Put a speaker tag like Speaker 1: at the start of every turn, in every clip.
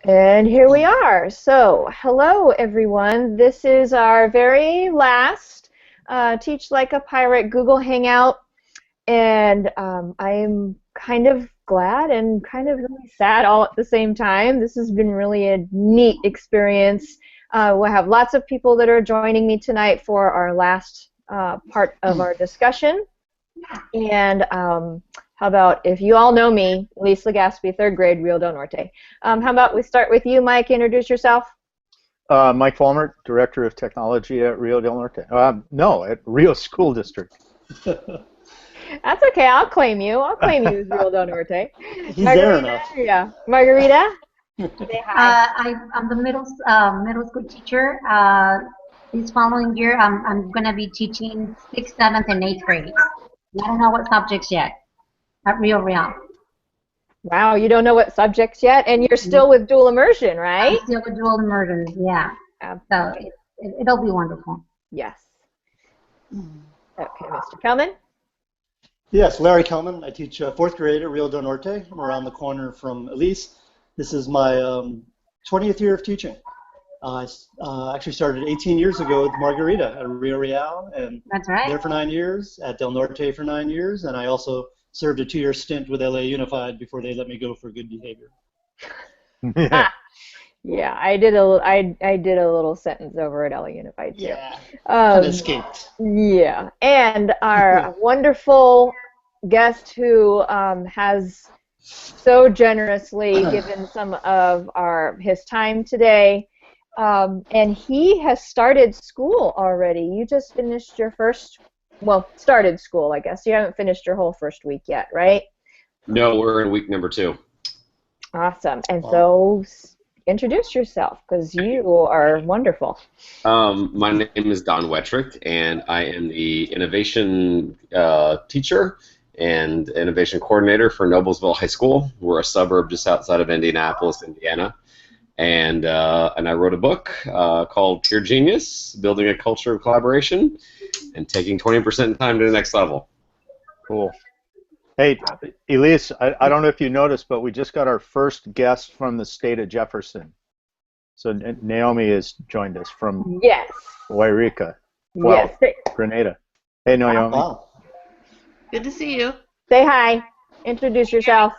Speaker 1: And here we are. So, hello everyone. This is our very last Teach Like a Pirate Google Hangout, and I'm kind of glad and kind of really sad all at the same time. This has been really a neat experience. We'll have lots of people that are joining me tonight for our last part of our discussion. And how about, if you all know me, Lisa Gaspy, 3rd grade, Rio del Norte. How about we start with you, Mike? Introduce yourself.
Speaker 2: Mike Fulmer, Director of Technology at Rio del Norte. No, at Rio School District.
Speaker 1: That's okay. I'll claim you. I'll claim you as Rio del Norte.
Speaker 3: He's there enough.
Speaker 1: Yeah. Margarita? Say hi.
Speaker 4: I'm the middle school teacher. This following year, I'm going to be teaching 6th, 7th, and 8th grade. I don't know what subjects yet at Rio Real.
Speaker 1: Wow, you don't know what subjects yet, and you're still with dual immersion, right?
Speaker 4: I'm still with dual immersion, yeah. So it'll be wonderful.
Speaker 1: Yes. Okay, Mr. Kelman?
Speaker 3: Yes, Larry Kelman. I teach 4th grade at Rio del Norte. I'm around the corner from Elise. This is my 20th year of teaching. I actually started 18 years ago with Margarita at Rio Real, and
Speaker 4: That's right.
Speaker 3: there for 9 years, at Del Norte for 9 years, and I also served a 2-year stint with LA Unified before they let me go for good behavior.
Speaker 1: Yeah, I did a little sentence over at LA Unified too.
Speaker 3: Yeah, kind of escaped.
Speaker 1: Yeah, and our wonderful guest who has so generously given some of his time today. And he has started school already. You just finished your started school, I guess. You haven't finished your whole first week yet, right?
Speaker 5: No, we're in week number 2.
Speaker 1: Awesome. And so introduce yourself, because you are wonderful.
Speaker 5: My name is Don Wettrick, and I am the innovation teacher and innovation coordinator for Noblesville High School. We're a suburb just outside of Indianapolis, Indiana. And I wrote a book called Pure Genius, Building a Culture of Collaboration and Taking 20% Time to the Next Level.
Speaker 2: Cool. Hey, Elise, I don't know if you noticed, but we just got our first guest from the state of Jefferson. So Naomi has joined us from Wairika. Wow.
Speaker 1: Yes.
Speaker 2: Grenada. Hey, Naomi.
Speaker 3: Wow.
Speaker 6: Good to see you.
Speaker 1: Say hi. Introduce yourself.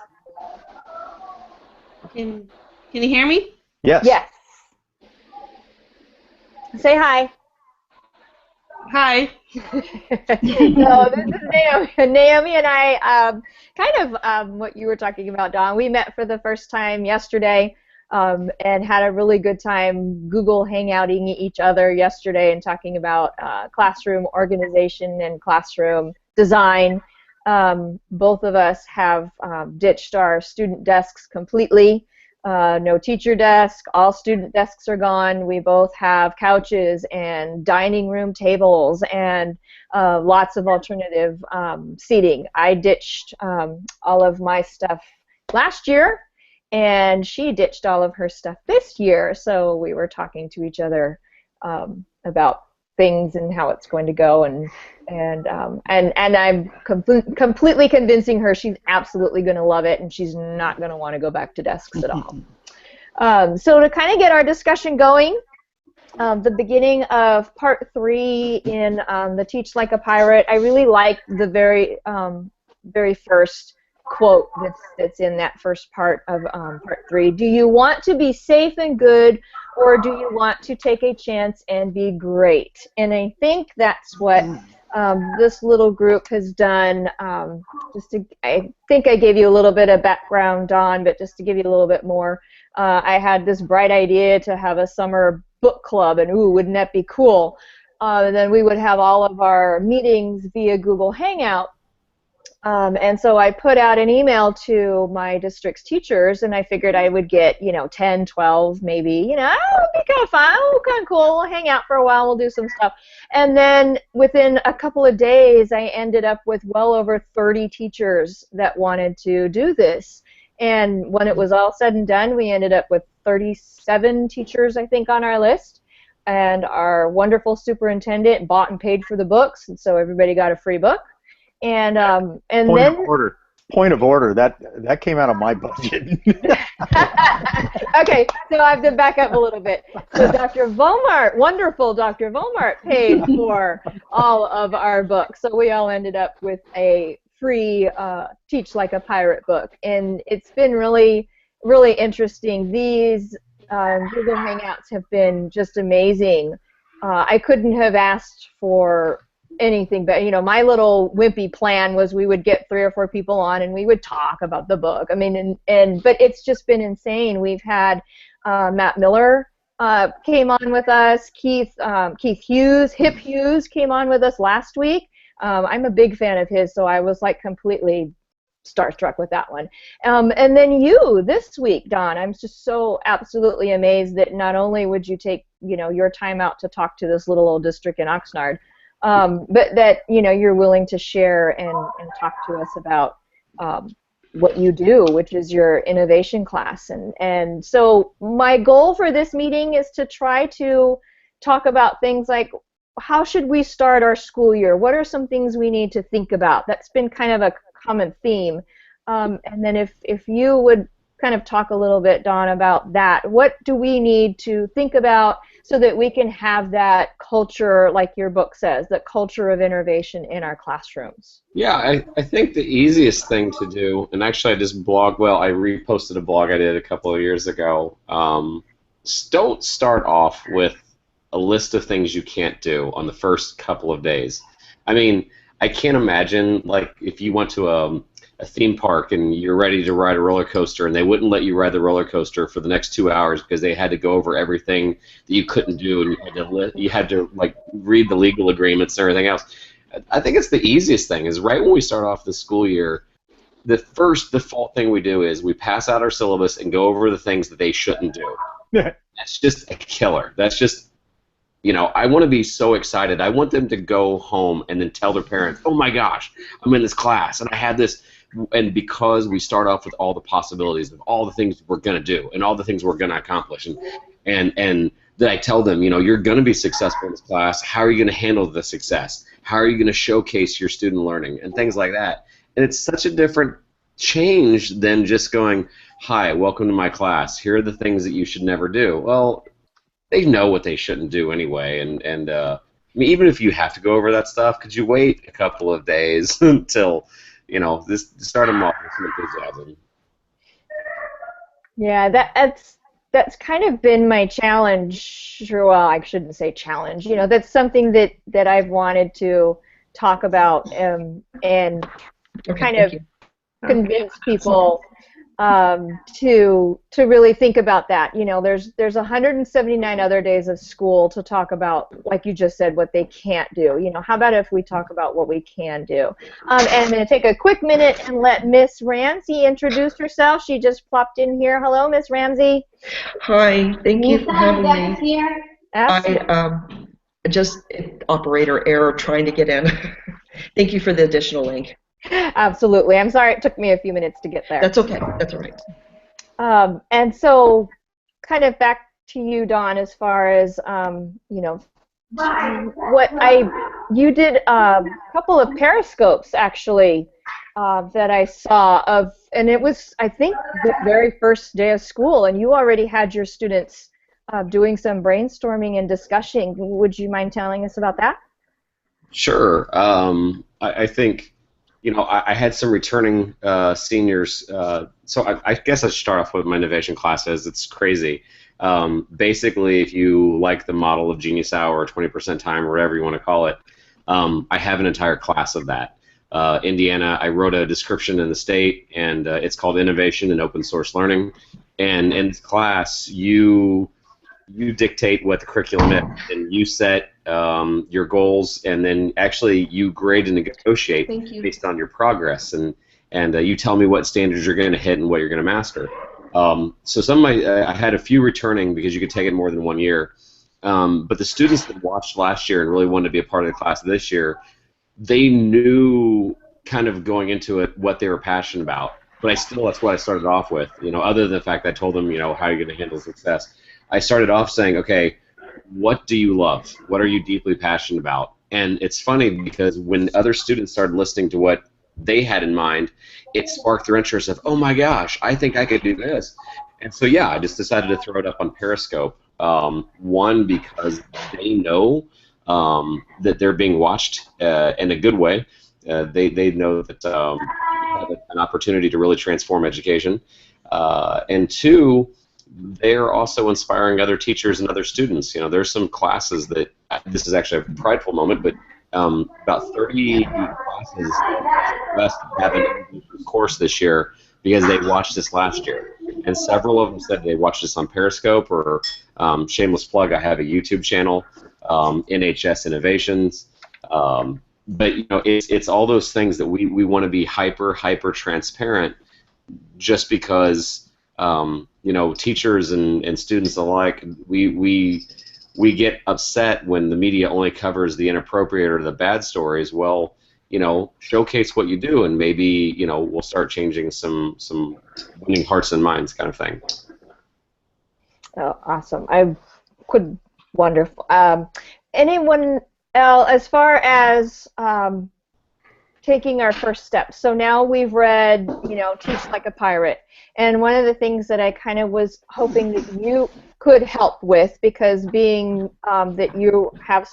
Speaker 6: Can you hear me?
Speaker 2: Yes.
Speaker 1: Yes. Say hi.
Speaker 6: Hi.
Speaker 1: So this is Naomi. Naomi and I, kind of what you were talking about, Don. We met for the first time yesterday and had a really good time Google hangouting each other yesterday and talking about classroom organization and classroom design. Both of us have ditched our student desks completely. No teacher desk, all student desks are gone. We both have couches and dining room tables and lots of alternative seating. I ditched all of my stuff last year, and she ditched all of her stuff this year, so we were talking to each other about things and how it's going to go, and I'm completely convincing her she's absolutely going to love it, and she's not going to want to go back to desks at all. So to kind of get our discussion going, the beginning of part 3 in the Teach Like a Pirate, I really like the very first quote that's in that first part of part 3. Do you want to be safe and good, or do you want to take a chance and be great? And I think that's what this little group has done. I think I gave you a little bit of background, Don, but just to give you a little bit more, I had this bright idea to have a summer book club, and ooh, wouldn't that be cool? And then we would have all of our meetings via Google Hangout. And so I put out an email to my district's teachers, and I figured I would get, 10, 12, maybe, it'll be kind of fun, kind of cool, we'll hang out for a while, we'll do some stuff. And then within a couple of days, I ended up with well over 30 teachers that wanted to do this. And when it was all said and done, we ended up with 37 teachers, I think, on our list. And our wonderful superintendent bought and paid for the books, and so everybody got a free book. And
Speaker 2: Point
Speaker 1: then
Speaker 2: of order. point of order. That came out of my budget.
Speaker 1: Okay, so I have to back up a little bit. So Dr. Volmart, wonderful Dr. Volmart, paid for all of our books. So we all ended up with a free Teach Like a Pirate book, and it's been really, really interesting. These Google Hangouts have been just amazing. I couldn't have asked for anything, but my little wimpy plan was we would get 3 or 4 people on and we would talk about the book. I mean, but it's just been insane. We've had Matt Miller came on with us. Keith Hughes, Hip Hughes, came on with us last week. I'm a big fan of his, so I was like completely starstruck with that one. And then you this week, Don. I'm just so absolutely amazed that not only would you take your time out to talk to this little old district in Oxnard, but that you're willing to share and talk to us about what you do, which is your innovation class. And so my goal for this meeting is to try to talk about things like, how should we start our school year? What are some things we need to think about? That's been kind of a common theme. And then if you would kind of talk a little bit, Dawn, about that. What do we need to think about so that we can have that culture, like your book says, that culture of innovation in our classrooms?
Speaker 5: Yeah, I think the easiest thing to do, and actually I just I reposted a blog I did a couple of years ago. Don't start off with a list of things you can't do on the first couple of days. I mean, I can't imagine, like, if you went to a theme park and you're ready to ride a roller coaster and they wouldn't let you ride the roller coaster for the next 2 hours because they had to go over everything that you couldn't do, and you had to like read the legal agreements and everything else. I think it's the easiest thing is right when we start off the school year, the first default thing we do is we pass out our syllabus and go over the things that they shouldn't do. That's just a killer. That's just, I want to be so excited. I want them to go home and then tell their parents, oh my gosh, I'm in this class and I had this. And because we start off with all the possibilities of all the things we're going to do and all the things we're going to accomplish, and then I tell them, you're going to be successful in this class. How are you going to handle the success? How are you going to showcase your student learning and things like that? And it's such a different change than just going, hi, welcome to my class. Here are the things that you should never do. Well, they know what they shouldn't do anyway, and I mean, even if you have to go over that stuff, could you wait a couple of days until start them off with some enthusiasm?
Speaker 1: Yeah, that's kind of been my challenge. Well, I shouldn't say challenge. That's something that I've wanted to talk about and kind of convince people to really think about that. There's 179 other days of school to talk about, like you just said, what they can't do. How about if we talk about what we can do? And I'm going to take a quick minute and let Miss Ramsey introduce herself. She just plopped in here. Hello, Miss Ramsey.
Speaker 7: Hi, thank you for having me.
Speaker 1: Absolutely.
Speaker 7: I just operator error trying to get in. Thank you for the additional link.
Speaker 1: Absolutely. I'm sorry it took me a few minutes to get there.
Speaker 7: That's okay. That's all right.
Speaker 1: And so, kind of back to you, Dawn, as far as you did a couple of periscopes actually that I saw of, and it was, I think, the very first day of school, and you already had your students doing some brainstorming and discussing. Would you mind telling us about that?
Speaker 5: Sure. I think. I had some returning seniors, so I guess I should start off with my innovation classes. It's crazy. Basically, if you like the model of Genius Hour or 20% time or whatever you want to call it, I have an entire class of that. Indiana, I wrote a description in the state, and it's called Innovation and Open Source Learning. And in this class, you dictate what the curriculum is, and you set your goals, and then actually you grade and negotiate based on your progress, and you tell me what standards you're going to hit and what you're going to master. So some of I had a few returning because you could take it more than 1 year, but the students that watched last year and really wanted to be a part of the class this year, they knew kind of going into it what they were passionate about. But that's what I started off with. Other than the fact that I told them, how are you going to handle success? I started off saying, okay, what do you love? What are you deeply passionate about? And it's funny because when other students started listening to what they had in mind, it sparked their interest of, oh my gosh, I think I could do this. And so yeah, I just decided to throw it up on Periscope. One, because they know that they're being watched in a good way. They know that they have an opportunity to really transform education. And two, they're also inspiring other teachers and other students. You know, there's some classes that, this is actually a prideful moment, but about 30 classes have an individual course this year because they watched this last year. And several of them said they watched this on Periscope, or shameless plug, I have a YouTube channel, NHS Innovations. But you know, it's all those things that we want to be hyper transparent, just because you know, teachers and students alike, we get upset when the media only covers the inappropriate or the bad stories. Well, you know, showcase what you do, and maybe, you know, we'll start changing some winning hearts and minds, kind of thing.
Speaker 1: Oh, awesome! Wonderful. Anyone else, as far as taking our first steps? So now we've read, you know, Teach Like a Pirate, and one of the things that I kind of was hoping that you could help with, because being that you have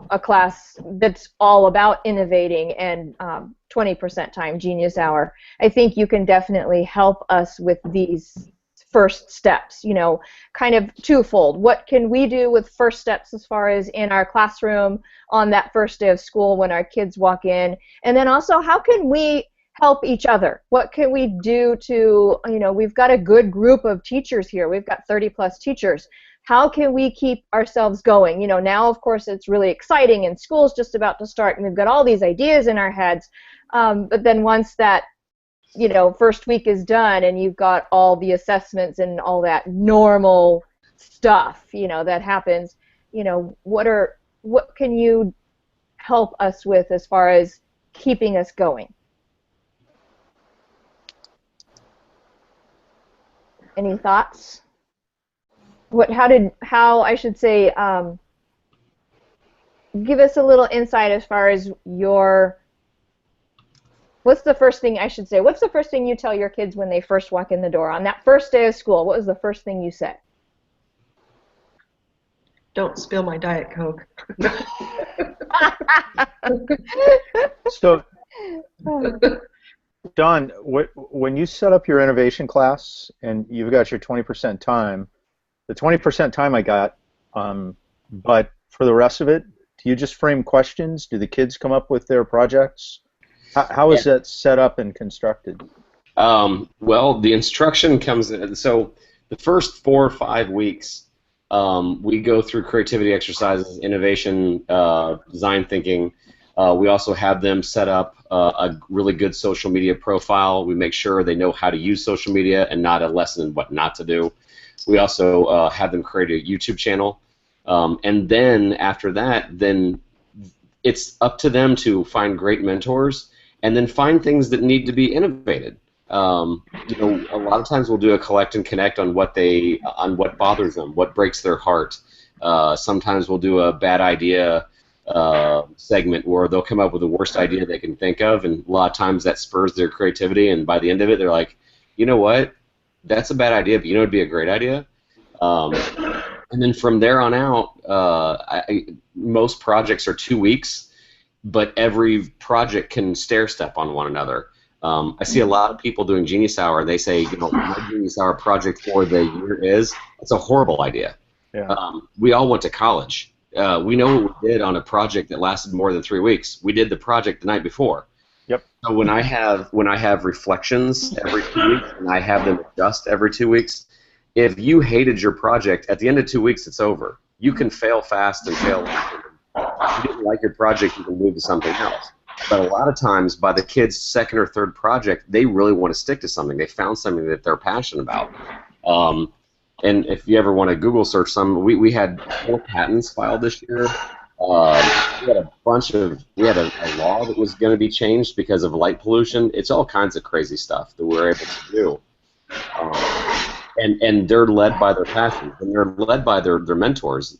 Speaker 1: a class that's all about innovating and 20% time, Genius Hour, I think you can definitely help us with these first steps, you know, kind of twofold. What can we do with first steps as far as in our classroom on that first day of school when our kids walk in? And then also, how can we help each other? What can we do to, you know, we've got a good group of teachers here. We've got 30+ teachers. How can we keep ourselves going? You know, now, of course, it's really exciting and school's just about to start and we've got all these ideas in our heads. But then once that, you know, first week is done and you've got all the assessments and all that normal stuff, you know, that happens, you know, what can you help us with as far as keeping us going? Any thoughts? How I should say, give us a little insight as far as what's the first thing I should say? What's the first thing you tell your kids when they first walk in the door? On that first day of school, what was the first thing you said?
Speaker 7: Don't spill my Diet Coke.
Speaker 2: So, Don, when you set up your innovation class and you've got your 20% time, the 20% time I got, but for the rest of it, do you just frame questions? Do the kids come up with their projects? How is that set up and constructed?
Speaker 5: Well, the instruction comes in. So the first 4 or 5 weeks, we go through creativity exercises, innovation, design thinking. We also have them set up a really good social media profile. We make sure they know how to use social media and not a lesson in what not to do. We also have them create a YouTube channel. And then after that, then it's up to them to find great mentors and then find things that need to be innovated. You know, a lot of times we'll do a collect and connect on what bothers them, what breaks their heart. Sometimes we'll do a bad idea segment where they'll come up with the worst idea they can think of, and a lot of times that spurs their creativity, and by the end of it they're like, you know what, that's a bad idea, but you know it'd be a great idea. And then from there on out, most projects are 2 weeks, but every project can stair-step on one another. I see a lot of people doing Genius Hour, and they say, you know, my Genius Hour project for the year it's a horrible idea.
Speaker 2: Yeah.
Speaker 5: We all went to college. We know what we did on a project that lasted more than 3 weeks. We did the project the night before.
Speaker 2: Yep.
Speaker 5: So when I have reflections every 2 weeks, and I have them adjust every 2 weeks, if you hated your project, at the end of 2 weeks, it's over. You can fail fast and fail often. If you didn't like your project, you can move to something else. But a lot of times, by the kids' second or third project, they really want to stick to something. They found something that they're passionate about. And if you ever want to Google search some, we had 4 patents filed this year. We had a law that was going to be changed because of light pollution. It's all kinds of crazy stuff that we're able to do. And they're led by their passions, and they're led by their mentors.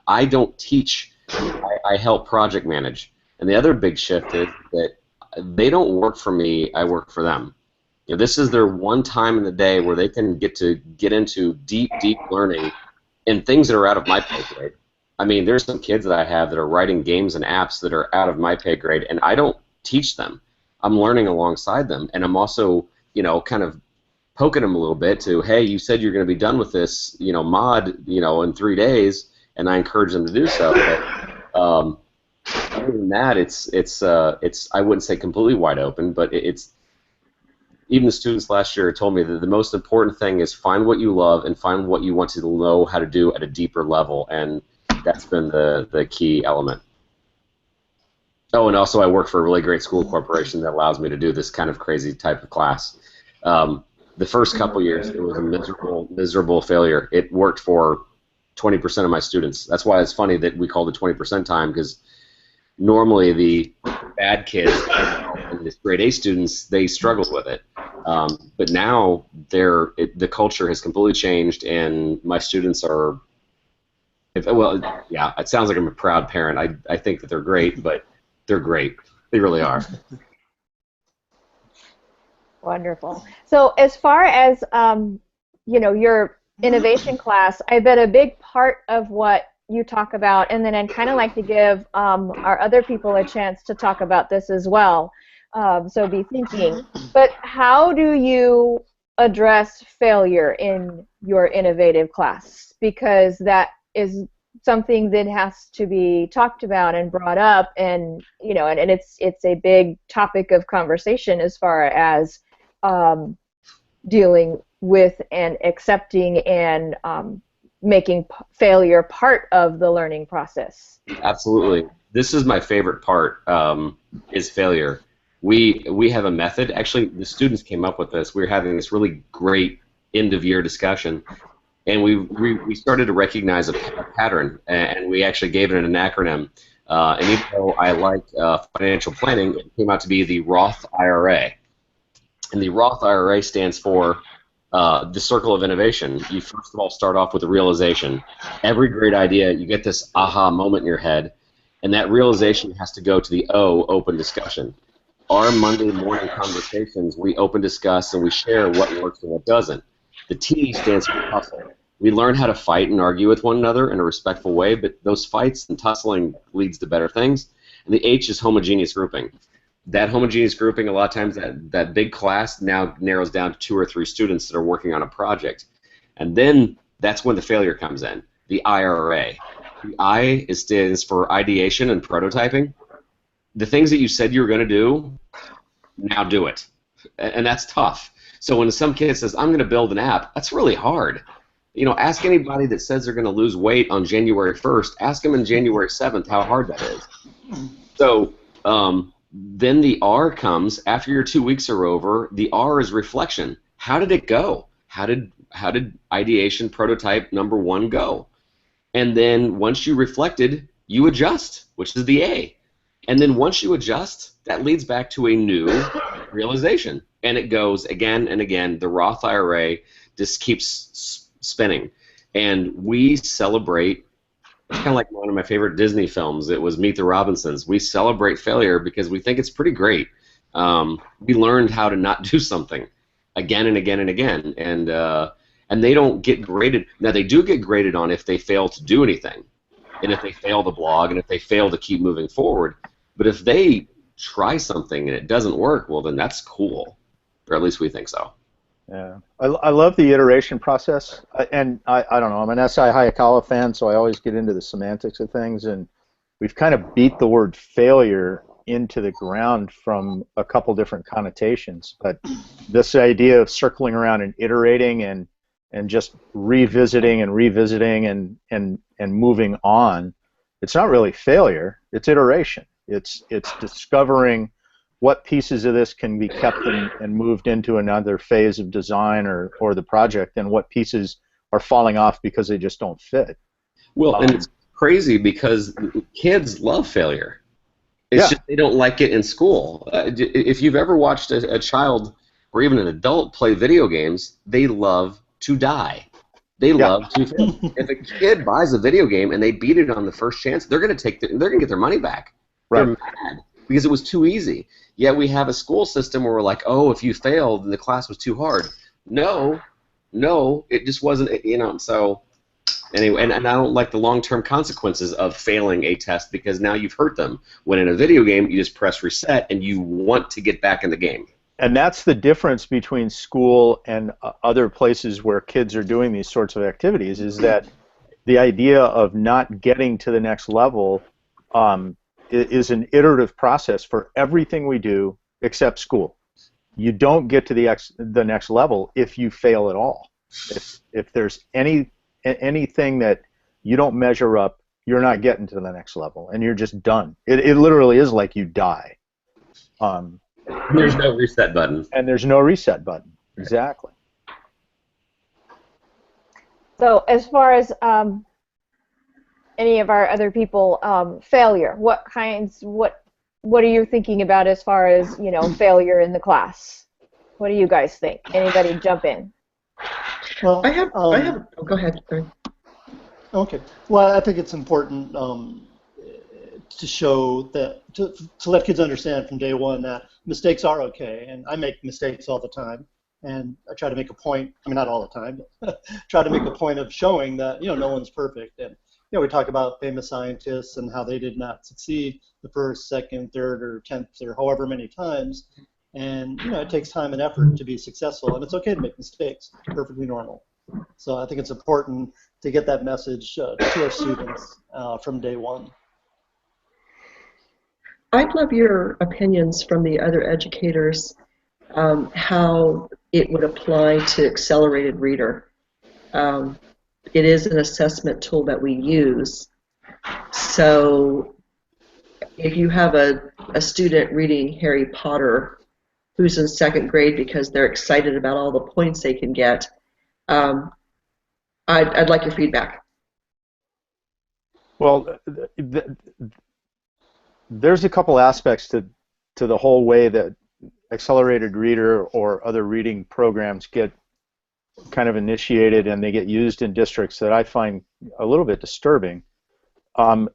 Speaker 5: I don't teach. I help project manage. And the other big shift is that they don't work for me. I work for them. You know, this is their one time in the day where they can get into deep learning in things that are out of my pay grade. I mean, there's some kids that I have that are writing games and apps that are out of my pay grade, and I don't teach them. I'm learning alongside them, and I'm also, you know, kind of poking them a little bit to, hey, you said you're going to be done with this, you know, mod, you know, in 3 days, and I encourage them to do so. But, other than that, it's I wouldn't say completely wide open, but it's even the students last year told me that the most important thing is find what you love and find what you want to know how to do at a deeper level, and that's been the key element. Oh, and also I work for a really great school corporation that allows me to do this kind of crazy type of class. The first couple years, it was a miserable failure. It worked for 20% of my students. That's why it's funny that we called it 20% time, because normally the bad kids and the grade A students, they struggle with it. But now the culture has completely changed, and my students are, well, yeah, it sounds like I'm a proud parent. I think that they're great, but they're great. They really are.
Speaker 1: Wonderful. So as far as, you know, your innovation class, I bet a big part of what you talk about, and then I'd kind of like to give our other people a chance to talk about this as well, so be thinking. But how do you address failure in your innovative class? Because that is something that has to be talked about and brought up, and you know, and it's a big topic of conversation as far as dealing with and accepting and making failure part of the learning process.
Speaker 5: Absolutely. This is my favorite part, is failure. We have a method. Actually, the students came up with this. We were having this really great end-of-year discussion, and we started to recognize a pattern, and we actually gave it an acronym. And even though I like financial planning, it came out to be the Roth IRA. And the Roth IRA stands for the circle of innovation. You first of all start off with a realization. Every great idea, you get this aha moment in your head, and that realization has to go to the O, open discussion. Our Monday morning conversations, we open discuss and we share what works and what doesn't. The T stands for tussle. We learn how to fight and argue with one another in a respectful way, but those fights and tussling leads to better things. And the H is homogeneous grouping. That homogeneous grouping, a lot of times that big class now narrows down to 2 or 3 students that are working on a project. And then that's when the failure comes in, the IRA. The I stands for ideation and prototyping. The things that you said you were going to do, now do it. And that's tough. So when some kid says, I'm going to build an app, that's really hard. You know, ask anybody that says they're going to lose weight on January 1st, ask them on January 7th how hard that is. So then the R comes after your 2 weeks are over. The R is reflection. How did it go? How did ideation prototype number 1 go? And then once you reflected, you adjust, which is the A. And then once you adjust, that leads back to a new realization. And it goes again and again. The Roth IRA just keeps spinning. And we celebrate, it's kind of like one of my favorite Disney films. It was Meet the Robinsons. We celebrate failure because we think it's pretty great. We learned how to not do something again and again and again. And they don't get graded. Now, they do get graded on if they fail to do anything, and if they fail to blog, and if they fail to keep moving forward. But if they try something and it doesn't work, well, then that's cool. Or at least we think so.
Speaker 2: Yeah, I love the iteration process, and I don't know, I'm an SI Hayakawa fan, so I always get into the semantics of things, and we've kind of beat the word failure into the ground from a couple different connotations, but this idea of circling around and iterating and just revisiting and moving on, it's not really failure, it's iteration. It's discovering what pieces of this can be kept and moved into another phase of design or the project, and what pieces are falling off because they just don't fit.
Speaker 5: Well, and it's crazy because kids love failure. It's just they don't like it in school. If you've ever watched a child or even an adult play video games, they love to die. They love to fail. If a kid buys a video game and they beat it on the first chance, they're going to get their money back. Right. They're mad. because it was too easy. Yet we have a school system where we're like, oh, if you failed, then the class was too hard. No, no, it just wasn't. You know, so. Anyway, and I don't like the long-term consequences of failing a test because now you've hurt them. When in a video game, you just press reset and you want to get back in the game.
Speaker 2: And that's the difference between school and other places where kids are doing these sorts of activities, is that the idea of not getting to the next level is an iterative process for everything we do except school. You don't get to the next level if you fail at all. If there's anything that you don't measure up, you're not getting to the next level, and you're just done. It literally is like you die.
Speaker 5: There's no reset button.
Speaker 2: And there's no reset button. Exactly.
Speaker 1: So as far as any of our other people, failure, what are you thinking about as far as, you know, failure in the class? What do you guys think? Anybody jump in?
Speaker 3: Well,
Speaker 7: I have. Oh, go ahead.
Speaker 3: Okay. Well, I think it's important to show that to let kids understand from day one that mistakes are okay, and I make mistakes all the time, and I try to make a point. I mean, not all the time, but try to make a point of showing that, you know, no one's perfect. And you know, we talk about famous scientists and how they did not succeed the first, second, third, or 10th, or however many times. And you know, it takes time and effort to be successful, and it's okay to make mistakes. It's perfectly normal. So I think it's important to get that message to our students from day one.
Speaker 7: I'd love your opinions from the other educators, how it would apply to accelerated reader. It is an assessment tool that we use. So if you have a student reading Harry Potter who's in second grade because they're excited about all the points they can get, I'd like your feedback.
Speaker 2: Well, there's a couple aspects to the whole way that accelerated reader or other reading programs get kind of initiated and they get used in districts that I find a little bit disturbing. And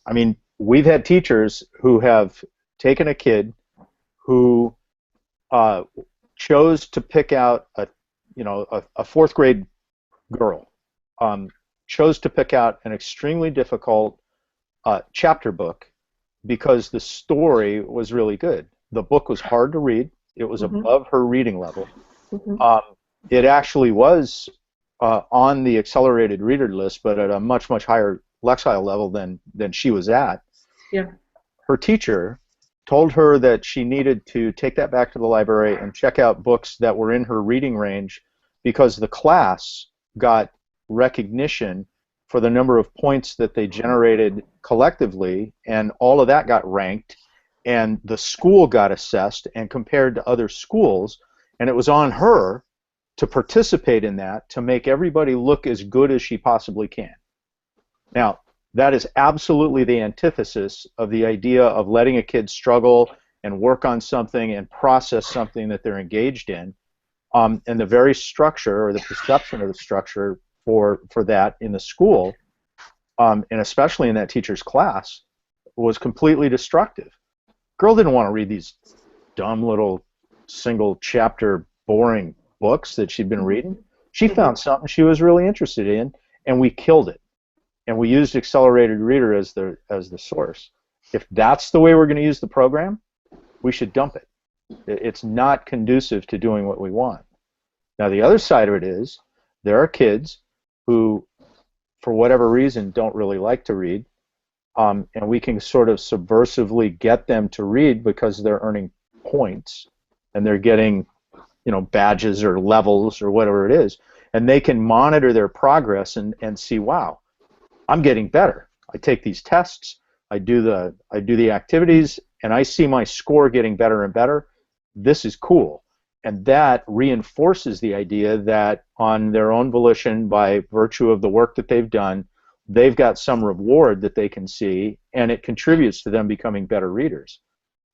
Speaker 2: I mean, we've had teachers who have taken a kid who chose to pick out a fourth grade girl, chose to pick out an extremely difficult chapter book because the story was really good. The book was hard to read. It was above her reading level. It actually was on the accelerated reader list, but at a much, much higher Lexile level than she was at.
Speaker 7: Yeah.
Speaker 2: Her teacher told her that she needed to take that back to the library and check out books that were in her reading range because the class got recognition for the number of points that they generated collectively, and all of that got ranked, and the school got assessed and compared to other schools, and it was on her to participate in that to make everybody look as good as she possibly can. Now, that is absolutely the antithesis of the idea of letting a kid struggle and work on something and process something that they're engaged in. And the very structure or the perception of the structure for that in the school, and especially in that teacher's class, was completely destructive. Girl didn't want to read these dumb little single chapter boring books that she'd been reading. She found something she was really interested in, and we killed it. And we used accelerated reader as the source. If that's the way we're going to use the program, we should dump it. It's not conducive to doing what we want. Now the other side of it is there are kids who, for whatever reason, don't really like to read, and we can sort of subversively get them to read because they're earning points and they're getting, you know, badges or levels or whatever it is, and they can monitor their progress and see, wow, I'm getting better. I take these tests, I do the activities, and I see my score getting better and better. This is cool. And that reinforces the idea that on their own volition, by virtue of the work that they've done, they've got some reward that they can see, and it contributes to them becoming better readers.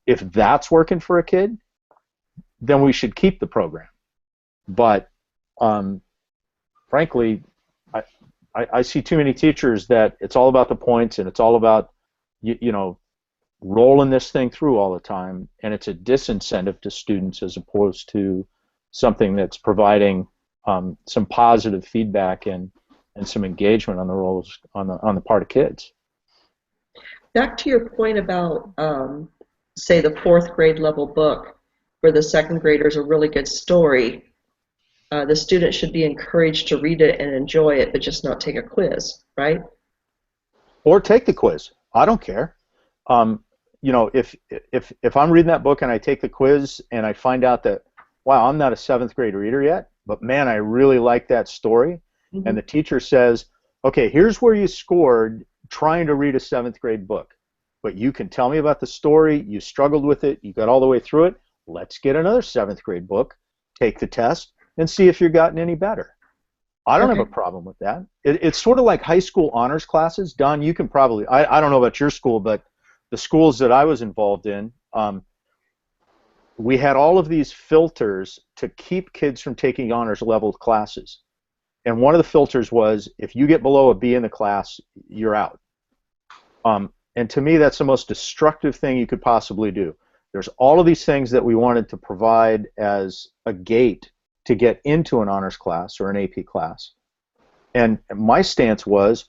Speaker 2: If that's working for a kid, then we should keep the program. But frankly, I see too many teachers that it's all about the points and it's all about, you know, rolling this thing through all the time, and it's a disincentive to students as opposed to something that's providing some positive feedback and some engagement on the roles on the part of kids.
Speaker 7: Back to your point about, say, the fourth grade level book, where the second grader's a really good story. The student should be encouraged to read it and enjoy it, but just not take a quiz, right?
Speaker 2: Or take the quiz. I don't care. You know, if I'm reading that book and I take the quiz and I find out that, wow, I'm not a seventh grade reader yet, but man, I really like that story, and the teacher says, okay, here's where you scored trying to read a seventh grade book, but you can tell me about the story, you struggled with it, you got all the way through it, let's get another seventh grade book, take the test, and see if you're gotten any better. I don't have a problem with that. It's sort of like high school honors classes. Don, you can probably, I don't know about your school, but the schools that I was involved in, we had all of these filters to keep kids from taking honors level classes. And one of the filters was, if you get below a B in the class, you're out. And to me, that's the most destructive thing you could possibly do. There's all of these things that we wanted to provide as a gate to get into an honors class or an AP class. And my stance was,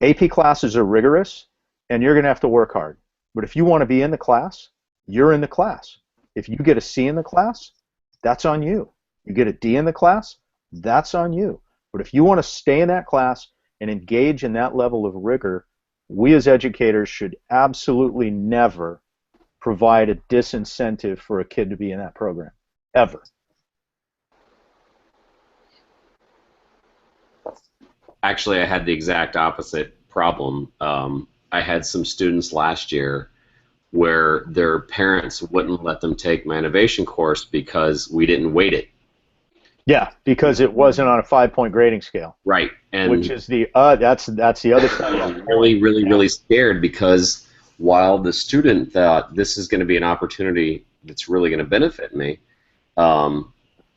Speaker 2: AP classes are rigorous, and you're going to have to work hard. But if you want to be in the class, you're in the class. If you get a C in the class, that's on you. You get a D in the class, that's on you. But if you want to stay in that class and engage in that level of rigor, we as educators should absolutely never provide a disincentive for a kid to be in that program, ever.
Speaker 5: Actually, I had the exact opposite problem. I had some students last year where their parents wouldn't let them take my innovation course because we didn't weight it.
Speaker 2: Yeah, because it wasn't on a 5-point grading scale.
Speaker 5: Right, and
Speaker 2: which is the that's the other side.
Speaker 5: I'm really scared, because while the student thought this is going to be an opportunity that's really going to benefit me,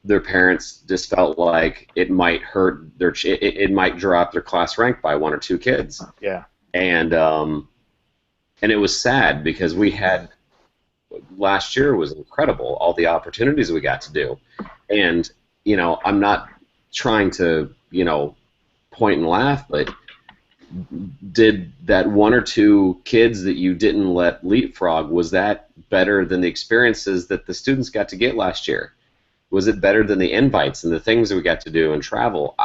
Speaker 5: their parents just felt like it might hurt their it might drop their class rank by 1 or 2 kids.
Speaker 2: Yeah,
Speaker 5: and it was sad, because we had, last year was incredible, all the opportunities we got to do. And you know, I'm not trying to, you know, point and laugh, but did that 1 or 2 kids that you didn't let leapfrog, was that better than the experiences that the students got to get last year? Was it better than the invites and the things that we got to do and travel?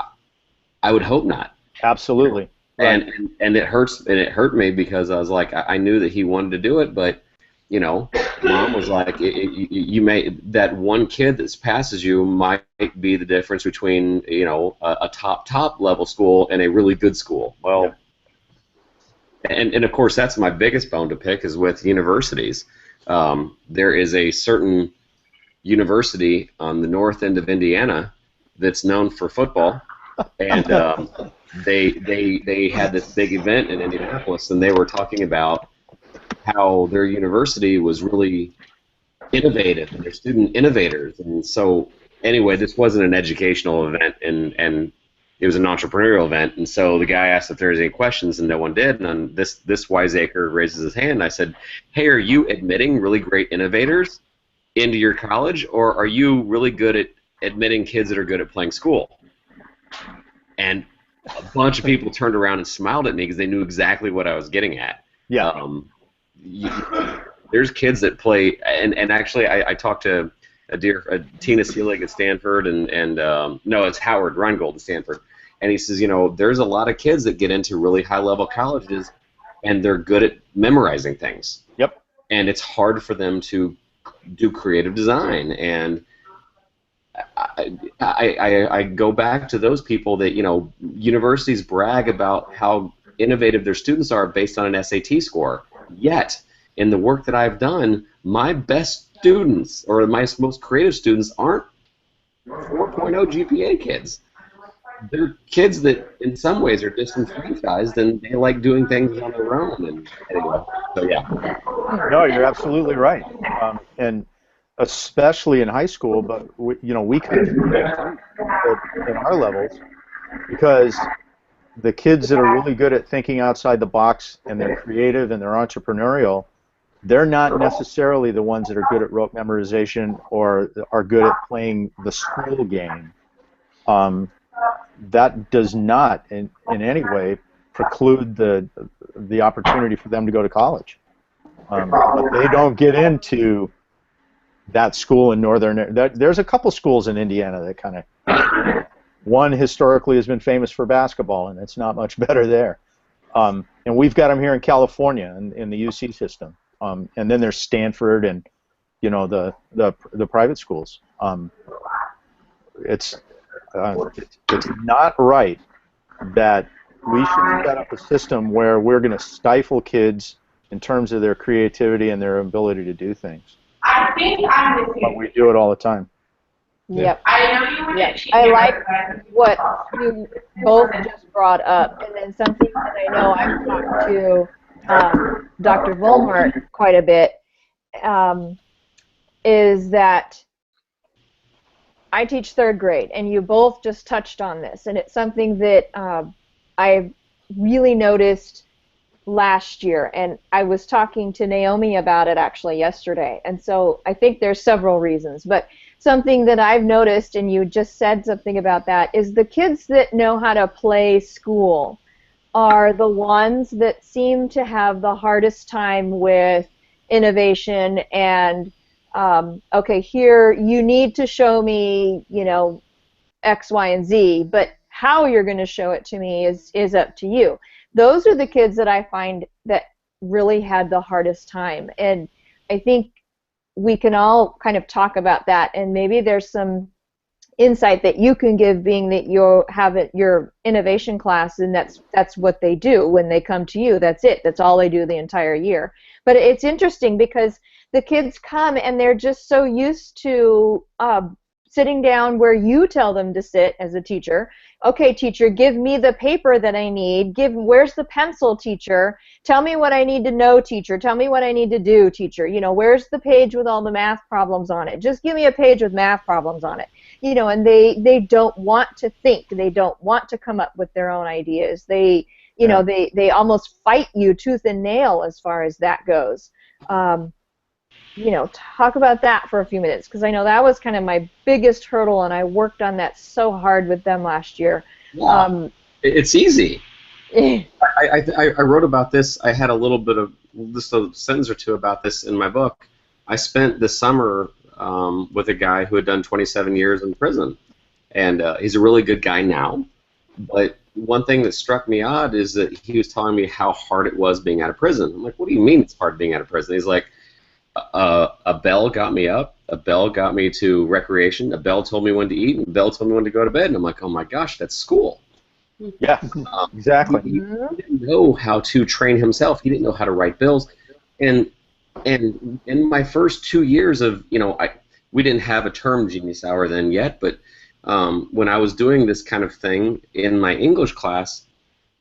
Speaker 5: I would hope not.
Speaker 2: Absolutely. Right.
Speaker 5: And it hurts, and it hurt me, because I was like, I knew that he wanted to do it, but you know, Mom was like, you may, that one kid that passes you might be the difference between, you know, a top level school and a really good school. Well, yeah. And of course, that's my biggest bone to pick, is with universities. There is a certain university on the north end of Indiana that's known for football, and they had this big event in Indianapolis, and they were talking about how their university was really innovative and their student innovators. And so anyway, this wasn't an educational event, and it was an entrepreneurial event. And so the guy asked if there was any questions, and no one did. And then this wiseacre raises his hand, and I said, hey, are you admitting really great innovators into your college, or are you really good at admitting kids that are good at playing school? And a bunch of people turned around and smiled at me, because they knew exactly what I was getting at.
Speaker 2: Yeah.
Speaker 5: There's kids that play, and actually I talked to Tina Seelig at Stanford, and no, it's Howard Reingold at Stanford, and he says, you know, there's a lot of kids that get into really high-level colleges, and they're good at memorizing things.
Speaker 2: Yep.
Speaker 5: And it's hard for them to do creative design, and I go back to those people that, you know, universities brag about how innovative their students are based on an SAT score. Yet, in the work that I've done, my best students, or my most creative students, aren't 4.0 GPA kids. They're kids that, in some ways, are disenfranchised, and they like doing things on their own. And anyway, so yeah.
Speaker 2: No, you're absolutely right, and especially in high school. But you know, we kind of in our levels, because the kids that are really good at thinking outside the box, and they're creative and they're entrepreneurial, they're not necessarily the ones that are good at rote memorization or are good at playing the school game. That does not in any way preclude the opportunity for them to go to college. But they don't get into that school in northern. There's a couple schools in Indiana that kind of. One historically has been famous for basketball, and it's not much better there. And we've got them here in California in the UC system. And then there's Stanford and the private schools. It's not right that we should set up a system where we're going to stifle kids in terms of their creativity and their ability to do things.
Speaker 8: I think I'm with you.
Speaker 2: But we do it all the time.
Speaker 1: Yep.
Speaker 8: I know you were.
Speaker 1: Yep. I like what you both just brought up, and then something that I know I've talked to Dr. Volmart quite a bit is that I teach third grade, and you both just touched on this, and it's something that I really noticed last year, and I was talking to Naomi about it actually yesterday, and so I think there's several reasons, but something that I've noticed, and you just said something about that, is the kids that know how to play school are the ones that seem to have the hardest time with innovation and okay, here you need to show me, X, Y, and Z, but how you're going to show it to me is up to you. Those are the kids that I find that really had the hardest time, and I think we can all kind of talk about that, and maybe there's some insight that you can give, being that you have your innovation class, and that's what they do when they come to you. That's it. That's all they do the entire year. But it's interesting because the kids come and they're just so used to sitting down where you tell them to sit as a teacher. Okay, teacher, give me the paper that I need. Where's the pencil, teacher? Tell me what I need to know, teacher. Tell me what I need to do, teacher. Where's the page with all the math problems on it? Just give me a page with math problems on it. And they don't want to think. They don't want to come up with their own ideas. They almost fight you tooth and nail as far as that goes. Talk about that for a few minutes, because I know that was kind of my biggest hurdle, and I worked on that so hard with them last year.
Speaker 5: Yeah. It's easy. I wrote about this. I had a little bit of just a sentence or two about this in my book. I spent the summer with a guy who had done 27 years in prison, and he's a really good guy now. But one thing that struck me odd is that he was telling me how hard it was being out of prison. I'm like, what do you mean it's hard being out of prison? He's like, a bell got me up, a bell got me to recreation, a bell told me when to eat, and a bell told me when to go to bed. And I'm like, oh my gosh, that's school.
Speaker 2: Yeah, exactly.
Speaker 5: He didn't know how to train himself. He didn't know how to write bills. And in my first 2 years of, we didn't have a term Genius Hour then yet, but when I was doing this kind of thing in my English class,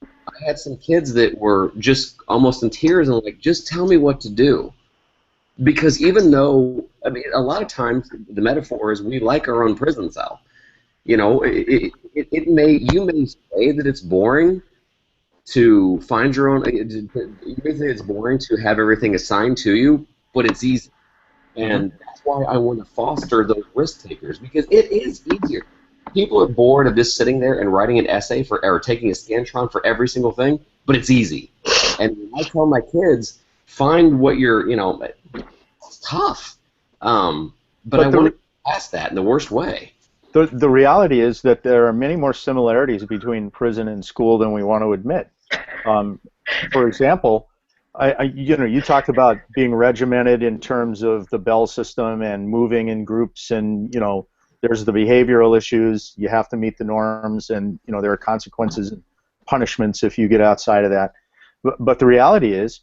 Speaker 5: I had some kids that were just almost in tears and like, just tell me what to do. Because even though, a lot of times the metaphor is we like our own prison cell. You may say that it's boring to find your own, you may say it's boring to have everything assigned to you, but it's easy. And that's why I want to foster those risk takers, because it is easier. People are bored of just sitting there and writing an essay or taking a Scantron for every single thing, but it's easy. And I tell my kids, find what you're, it's tough. But I want to pass that in the worst way.
Speaker 2: The reality is that there are many more similarities between prison and school than we want to admit. For example, you talked about being regimented in terms of the bell system and moving in groups, and there's the behavioral issues. You have to meet the norms, and there are consequences and punishments if you get outside of that. But the reality is,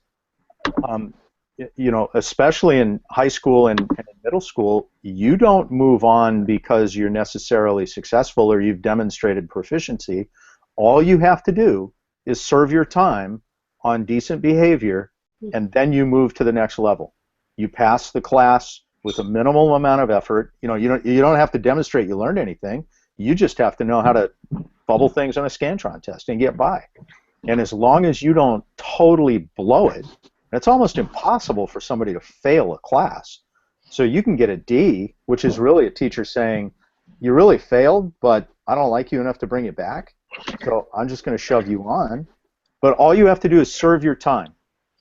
Speaker 2: especially in high school and middle school, you don't move on because you're necessarily successful or you've demonstrated proficiency. All you have to do is serve your time on decent behavior, and then you move to the next level. You pass the class with a minimal amount of effort. You don't have to demonstrate you learned anything. You just have to know how to bubble things on a Scantron test and get by. And as long as you don't totally blow it, It's almost impossible for somebody to fail a class. So you can get a D, which is really a teacher saying, you really failed, but I don't like you enough to bring it back, so I'm just going to shove you on. But all you have to do is serve your time.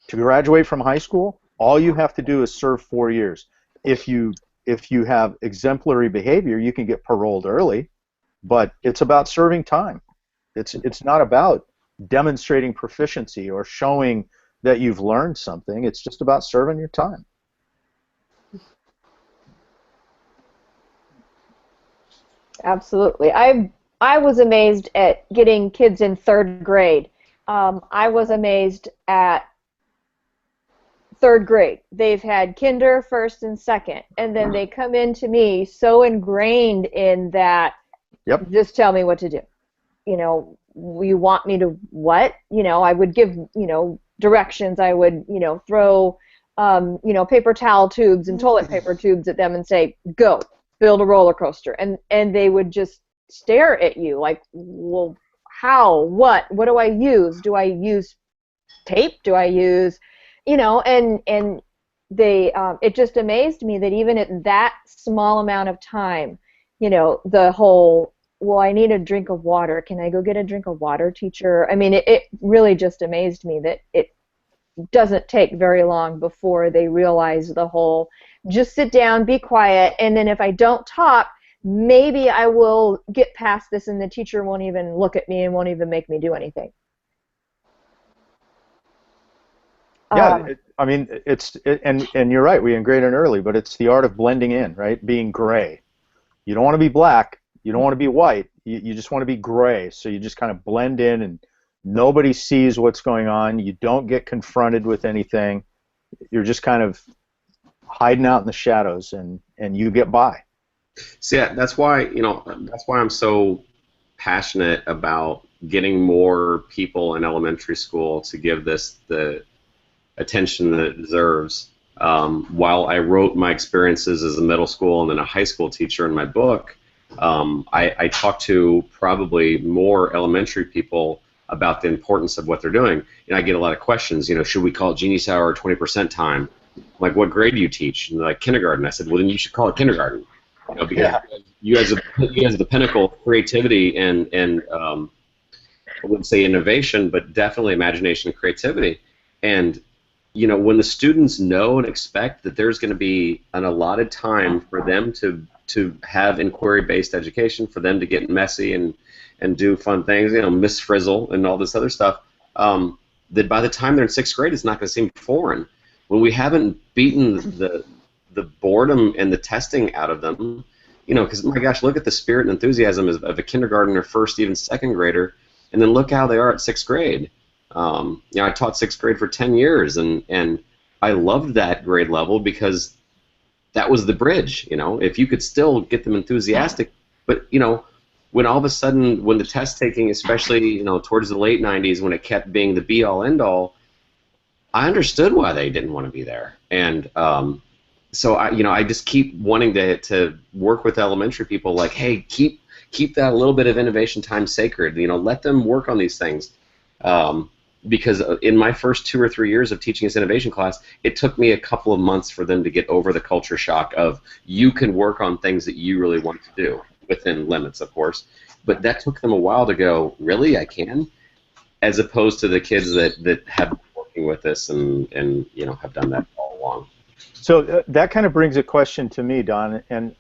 Speaker 2: To graduate from high school, all you have to do is serve 4 years. If you have exemplary behavior, you can get paroled early, but it's about serving time. It's not about demonstrating proficiency or showing that you've learned something. It's just about serving your time.
Speaker 1: Absolutely. I was amazed at getting kids in 3rd grade. I was amazed at 3rd grade. They've had kinder, 1st, and 2nd, and then they come into me so ingrained in that.
Speaker 2: Yep.
Speaker 1: Just tell me what to do. You know, you want me to what? You know, I would give, you know, directions. I would, you know, throw, you know, paper towel tubes and toilet paper tubes at them and say, go, build a roller coaster. And they would just stare at you like, well, how? What do I use? Do I use tape? Do I use, you know, and they, it just amazed me that even at that small amount of time, you know, the whole, well, I need a drink of water. Can I go get a drink of water, teacher? I mean, it really just amazed me that it doesn't take very long before they realize the whole, just sit down, be quiet, and then if I don't talk, maybe I will get past this and the teacher won't even look at me and won't even make me do anything.
Speaker 2: Yeah, I mean, and you're right, we ingrain it early, but it's the art of blending in, right? Being gray. You don't want to be black, you don't want to be white, you just want to be gray, so you just kind of blend in and nobody sees what's going on, you don't get confronted with anything, you're just kind of hiding out in the shadows and you get by.
Speaker 5: So yeah, that's why, you know, that's why I'm so passionate about getting more people in elementary school to give this the attention that it deserves. While I wrote my experiences as a middle school and then a high school teacher in my book, I talked to probably more elementary people about the importance of what they're doing. And I get a lot of questions, you know, should we call it Genius Hour or 20% time? Like, what grade do you teach? And they're like, kindergarten. I said, well, then you should call it kindergarten. You know, because you guys are the pinnacle of creativity and I wouldn't say innovation, but definitely imagination and creativity. And you know, when the students know and expect that there's going to be an allotted time for them to have inquiry-based education, for them to get messy and do fun things, you know, Miss Frizzle and all this other stuff, that by the time they're in 6th grade, it's not going to seem foreign. When we haven't beaten the boredom and the testing out of them, you know, because my gosh, look at the spirit and enthusiasm of a kindergarten or 1st, even 2nd grader, and then look how they are at 6th grade. You know, I taught 6th grade for 10 years, and I loved that grade level because that was the bridge. You know, if you could still get them enthusiastic, but you know, when all of a sudden, when the test taking, especially you know towards the late 90s, when it kept being the be-all end-all, I understood why they didn't want to be there, and so I just keep wanting to work with elementary people, like, hey, keep that little bit of innovation time sacred. You know, let them work on these things. Because in my first 2 or 3 years of teaching this innovation class, it took me a couple of months for them to get over the culture shock of you can work on things that you really want to do, within limits, of course. But that took them a while to go, really, I can? As opposed to the kids that have been working with this and you know have done that all along.
Speaker 2: So that kind of brings a question to me, Don. And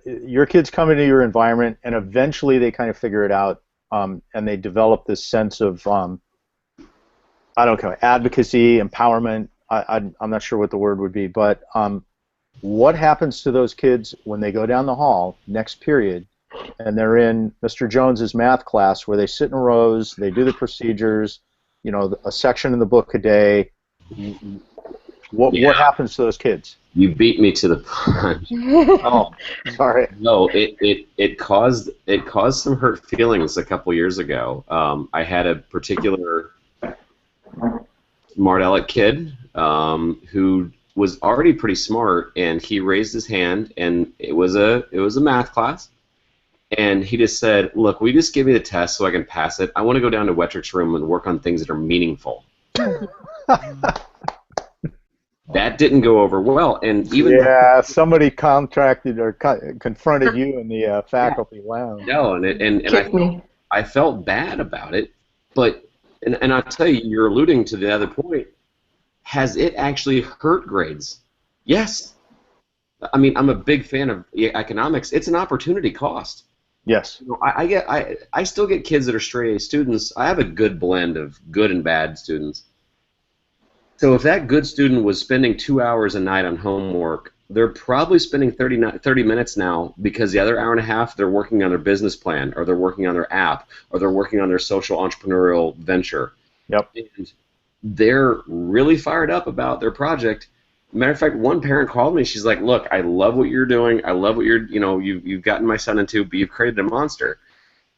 Speaker 2: your kids come into your environment, and eventually they kind of figure it out, and they develop this sense of I don't know, advocacy, empowerment. I'm not sure what the word would be, but what happens to those kids when they go down the hall next period and they're in Mr. Jones's math class where they sit in rows, they do the procedures, you know, a section in the book a day. What happens to those kids?
Speaker 5: You beat me to the punch.
Speaker 2: Oh, sorry.
Speaker 5: No, it caused some hurt feelings a couple years ago. I had a particular smart aleck kid who was already pretty smart, and he raised his hand, and it was a math class, and he just said, look, will you just give me the test so I can pass it? I want to go down to Wettrick's room and work on things that are meaningful. That didn't go over well, and even
Speaker 2: yeah, somebody contracted or confronted you in the faculty lounge.
Speaker 5: no, and I felt bad about it, but and I'll tell you, you're alluding to the other point. Has it actually hurt grades? Yes. I mean, I'm a big fan of economics. It's an opportunity cost.
Speaker 2: Yes.
Speaker 5: You know, I still get kids that are straight A students. I have a good blend of good and bad students. So if that good student was spending 2 hours a night on homework, they're probably spending 30 minutes now because the other hour and a half they're working on their business plan, or they're working on their app, or they're working on their social entrepreneurial venture.
Speaker 2: Yep.
Speaker 5: And they're really fired up about their project. Matter of fact, one parent called me. She's like, "Look, I love what you're doing. I love what you've gotten my son into, but you've created a monster.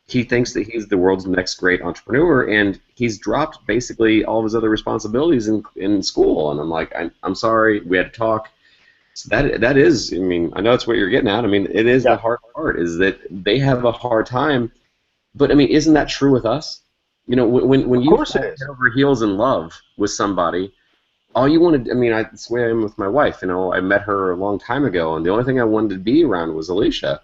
Speaker 5: He thinks that he's the world's next great entrepreneur, and he's dropped basically all of his other responsibilities in school." And I'm like, I'm sorry, we had to talk. So that is, I mean, I know that's what you're getting at. I mean, it is the hard part, is that they have a hard time. But I mean, isn't that true with us? You know, when you fall head over heels in love with somebody, all you want to, I mean, it's the way I am with my wife. You know, I met her a long time ago, and the only thing I wanted to be around was Alicia.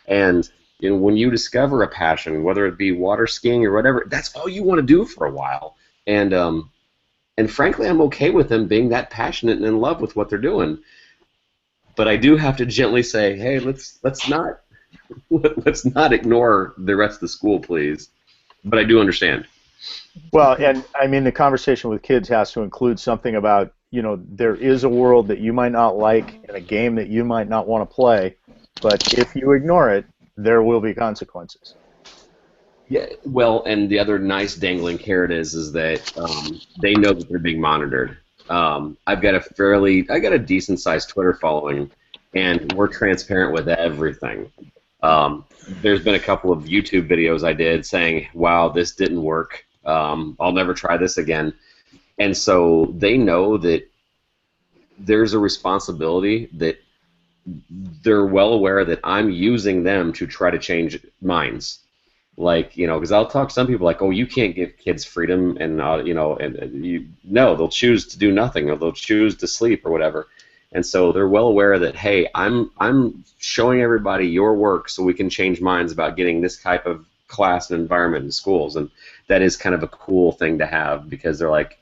Speaker 5: And you know, when you discover a passion, whether it be water skiing or whatever, that's all you want to do for a while. And frankly, I'm okay with them being that passionate and in love with what they're doing. But I do have to gently say, hey, let's not ignore the rest of the school, please. But I do understand.
Speaker 2: Well, and I mean, the conversation with kids has to include something about, you know, there is a world that you might not like and a game that you might not want to play, but if you ignore it, there will be consequences.
Speaker 5: Yeah, well, and the other nice dangling carrot is that they know that they're being monitored. I've got a decent sized Twitter following, and we're transparent with everything. There's been a couple of YouTube videos I did saying, wow, this didn't work. I'll never try this again. And so they know that there's a responsibility, that they're well aware that I'm using them to try to change minds. Like, you know, because I'll talk to some people like, oh, you can't give kids freedom, and you know, no, they'll choose to do nothing, or they'll choose to sleep or whatever. And so they're well aware that, hey, I'm showing everybody your work so we can change minds about getting this type of class and environment in schools. And that is kind of a cool thing to have, because they're like,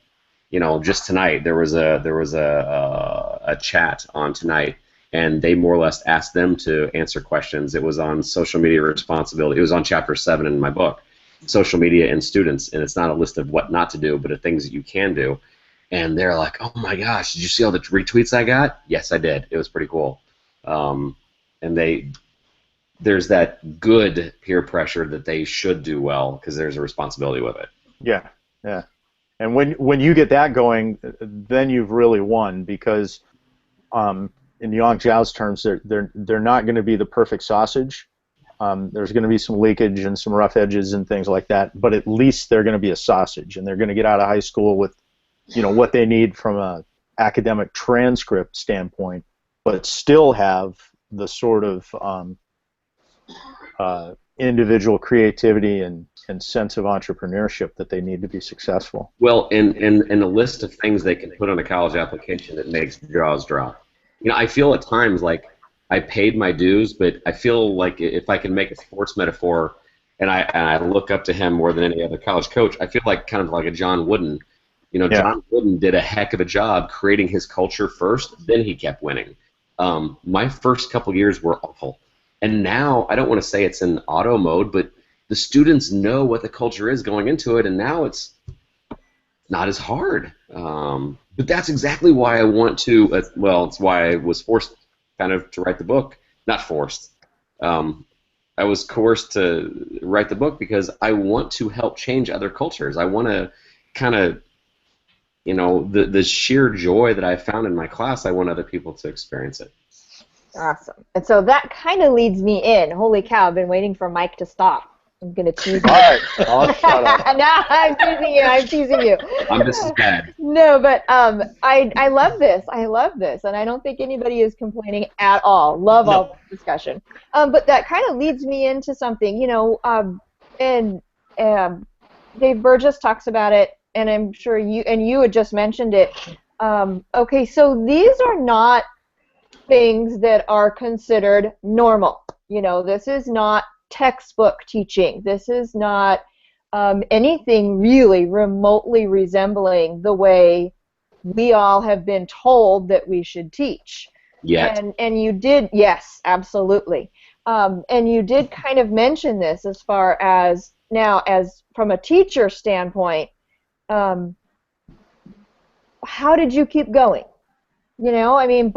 Speaker 5: you know, just tonight there was a chat on tonight, and they more or less asked them to answer questions. It was on social media responsibility. It was on chapter 7 in my book, social media and students, and it's not a list of what not to do, but of things that you can do. And they're like, oh my gosh, did you see all the retweets I got? Yes, I did. It was pretty cool. And there's that good peer pressure that they should do well, because there's a responsibility with it.
Speaker 2: Yeah, yeah. And when you get that going, then you've really won, because in Yang Zhao's terms, they're not going to be the perfect sausage. There's going to be some leakage and some rough edges and things like that, but at least they're going to be a sausage, and they're going to get out of high school with, you know, what they need from a academic transcript standpoint, but still have the sort of individual creativity and sense of entrepreneurship that they need to be successful.
Speaker 5: Well, and a list of things they can put on a college application that makes jaws drop. You know, I feel at times like I paid my dues, but I feel like if I can make a sports metaphor, and I look up to him more than any other college coach, I feel like kind of like a John Wooden. You know, yeah. John Wooden did a heck of a job creating his culture first, then he kept winning. My first couple years were awful. And now, I don't want to say it's in auto mode, but the students know what the culture is going into it, and now it's not as hard. But that's exactly why I want to, well, it's why I was forced kind of to write the book. Not forced. I was coerced to write the book because I want to help change other cultures. I want to kind of, you know, the sheer joy that I found in my class, I want other people to experience it.
Speaker 1: Awesome. And so that kind of leads me in. Holy cow, I've been waiting for Mike to stop. I'm going to tease you.
Speaker 2: All right. I'll shut up.
Speaker 1: No, I'm teasing you. I'm teasing you.
Speaker 5: I'm just bad.
Speaker 1: No, but I love this. I love this. And I don't think anybody is complaining at all. Love all this discussion. But that kind of leads me into something, you know, and Dave Burgess talks about it, and I'm sure you had just mentioned it. Okay, so these are not things that are considered normal. You know, this is not textbook teaching. This is not anything really remotely resembling the way we all have been told that we should teach.
Speaker 5: Yet.
Speaker 1: And you did, yes, absolutely. And you did kind of mention this as far as now, as from a teacher standpoint, how did you keep going? You know, I mean,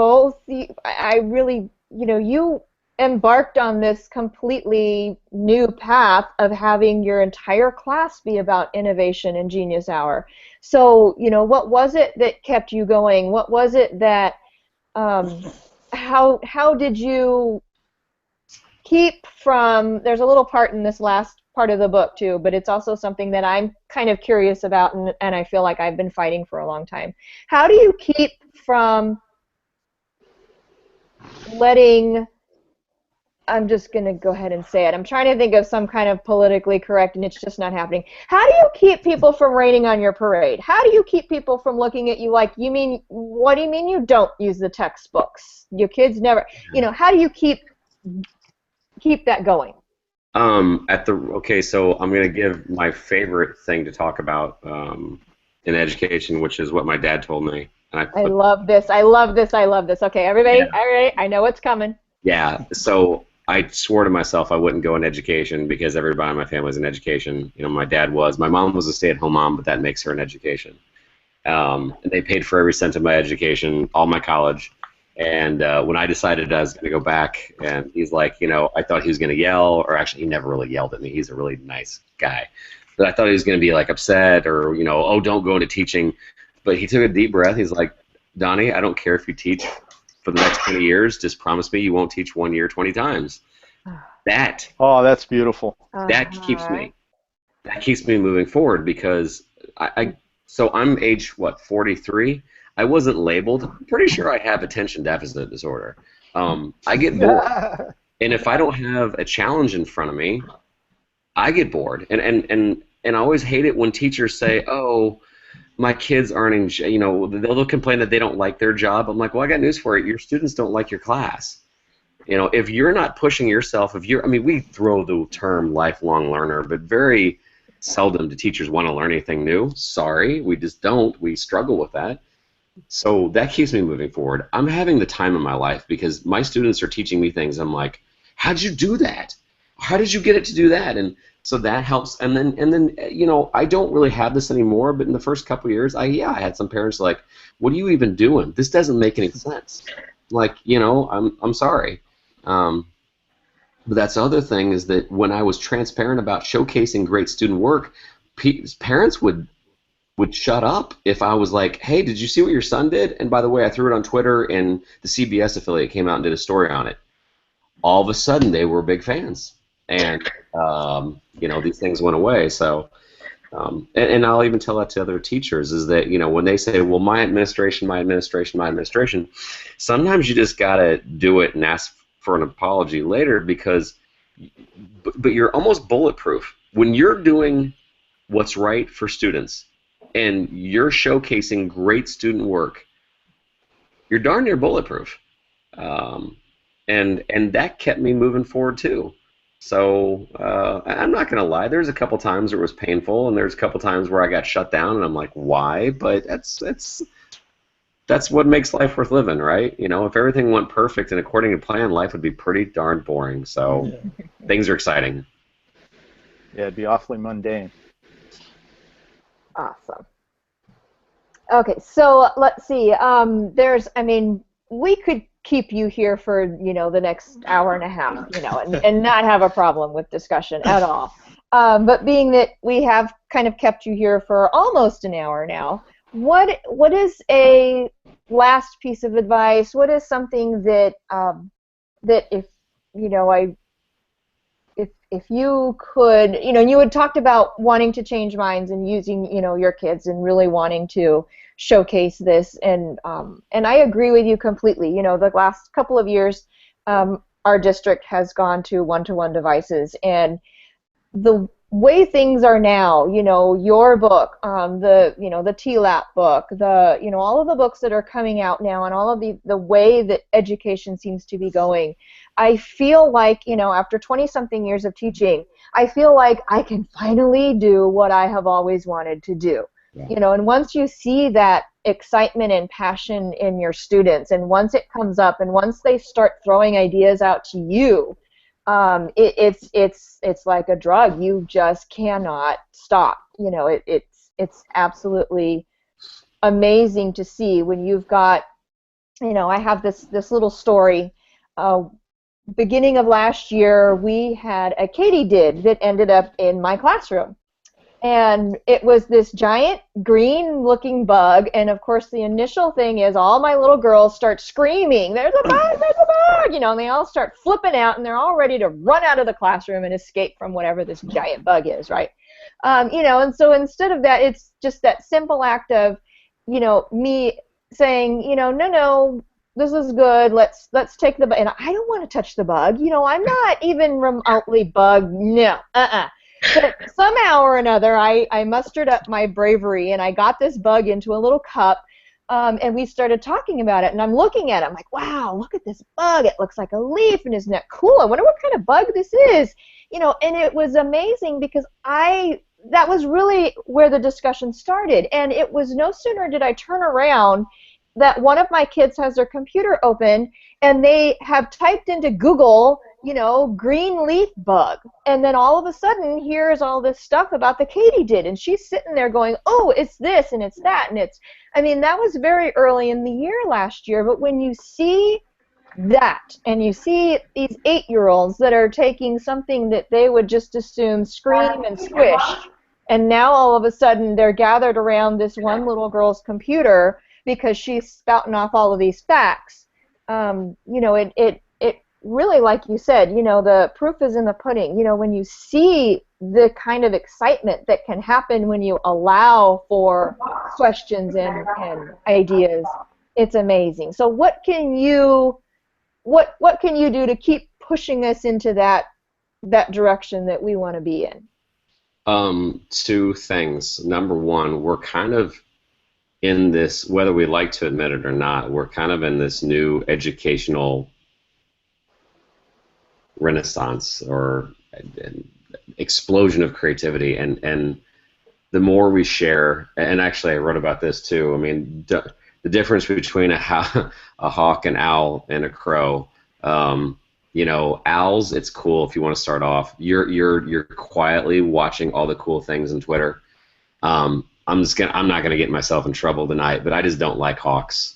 Speaker 1: I really, you know, you embarked on this completely new path of having your entire class be about innovation and Genius Hour. So, you know, what was it that kept you going? What was it that, how did you keep from, there's a little part in this last part of the book too, but it's also something that I'm kind of curious about, and I feel like I've been fighting for a long time. How do you keep from letting, I'm just going to go ahead and say it. I'm trying to think of some kind of politically correct, and it's just not happening. How do you keep people from raining on your parade? How do you keep people from looking at you like, you mean, what do you mean you don't use the textbooks? Your kids never, you know, how do you keep that going?
Speaker 5: Okay, so I'm going to give my favorite thing to talk about in education, which is what my dad told me. And
Speaker 1: I love this. I love this. I love this. Okay, everybody,
Speaker 5: Yeah.
Speaker 1: all right, I know what's coming.
Speaker 5: Yeah, so I swore to myself I wouldn't go in education because everybody in my family was in education. You know, my dad was. My mom was a stay-at-home mom, but that makes her in education. And they paid for every cent of my education, all my college. And when I decided I was going to go back, and he's like, you know, I thought he was going to yell, or actually he never really yelled at me. He's a really nice guy. But I thought he was going to be like upset or, you know, oh, don't go into teaching. But he took a deep breath. He's like, Donnie, I don't care if you teach for the next 20 years. Just promise me you won't teach 1 year 20 times.
Speaker 2: Oh, that's beautiful.
Speaker 5: That keeps me. That keeps me moving forward because so I'm age, what, 43? I wasn't labeled. I'm pretty sure I have attention deficit disorder. I get bored. And if I don't have a challenge in front of me, I get bored. And I always hate it when teachers say, oh, my kids aren't, you know, they'll complain that they don't like their job. I'm like, well, I got news for you. Your students don't like your class. You know, if you're not pushing yourself, I mean, we throw the term lifelong learner, but very seldom do teachers want to learn anything new. Sorry, we just don't. We struggle with that. So that keeps me moving forward. I'm having the time of my life because my students are teaching me things. I'm like, how'd you do that? How did you get it to do that? And so that helps. And then you know, I don't really have this anymore, but in the first couple of years, I had some parents like, what are you even doing? This doesn't make any sense. Like, you know, I'm sorry. But that's the other thing is that when I was transparent about showcasing great student work, parents would shut up if I was like, hey, did you see what your son did? And by the way, I threw it on Twitter, and the CBS affiliate came out and did a story on it. All of a sudden, they were big fans. And, you know, these things went away. So, and I'll even tell that to other teachers is that, you know, when they say, well, my administration, sometimes you just got to do it and ask for an apology later because, but you're almost bulletproof. When you're doing what's right for students and you're showcasing great student work, you're darn near bulletproof. And that kept me moving forward too. So I'm not gonna lie. There's a couple times where it was painful, and there's a couple times where I got shut down, and I'm like, why? But that's what makes life worth living, right? You know, if everything went perfect and according to plan, life would be pretty darn boring. So things are exciting.
Speaker 2: Yeah, it'd be awfully mundane.
Speaker 1: Awesome. Okay, so let's see. I mean, we could keep you here for, you know, the next hour and a half, you know, and not have a problem with discussion at all. But being that we have kind of kept you here for almost an hour now, what is a last piece of advice? What is something that that if, you know, if you could, you know, you had talked about wanting to change minds and using, you know, your kids and really wanting to showcase this, and I agree with you completely. You know, the last couple of years, our district has gone to one-to-one devices, and the way things are now, your book, the TLAP book, all of the books that are coming out now, and all of the way that education seems to be going, I feel like, after 20-something years of teaching, I feel like I can finally do what I have always wanted to do. Yeah. And once you see that excitement and passion in your students, and once it comes up, and once they start throwing ideas out to you, it's like a drug. You just cannot stop. It's absolutely amazing to see when you've got, I have this little story. Beginning of last year, we had a katydid that ended up in my classroom. And it was this giant green-looking bug, and of course the initial thing is all my little girls start screaming, "There's a bug, there's a bug!" And they all start flipping out, and they're all ready to run out of the classroom and escape from whatever this giant bug is, right? And so instead of that, it's just that simple act of, me saying, no, this is good. Let's take the bug, and I don't want to touch the bug. I'm not even remotely bugged. No, But somehow or another, I mustered up my bravery, and I got this bug into a little cup, and we started talking about it. And I'm looking at it. I'm like, wow, look at this bug. It looks like a leaf, and isn't that cool? I wonder what kind of bug this is. And it was amazing because that was really where the discussion started. And it was no sooner did I turn around that one of my kids has their computer open, and they have typed into Google, green leaf bug. And then all of a sudden, here's all this stuff about the katydid. And she's sitting there going, oh, it's this and it's that. And that was very early in the year last year. But when you see that, and you see these 8-year-olds that are taking something that they would just assume scream and squish, and now all of a sudden they're gathered around this one little girl's computer because she's spouting off all of these facts, it really, like you said, the proof is in the pudding. When you see the kind of excitement that can happen when you allow for questions and ideas, it's amazing. So what can you do to keep pushing us into that direction that we want to be in?
Speaker 5: Two things. Number one, we're kind of in this, whether we like to admit it or not, we're kind of in this new educational renaissance or explosion of creativity, and the more we share, and actually I wrote about this too, the difference between a hawk, an owl, and a crow. Owls, it's cool if you want to start off. You're quietly watching all the cool things on Twitter. I'm not gonna get myself in trouble tonight, but I just don't like hawks.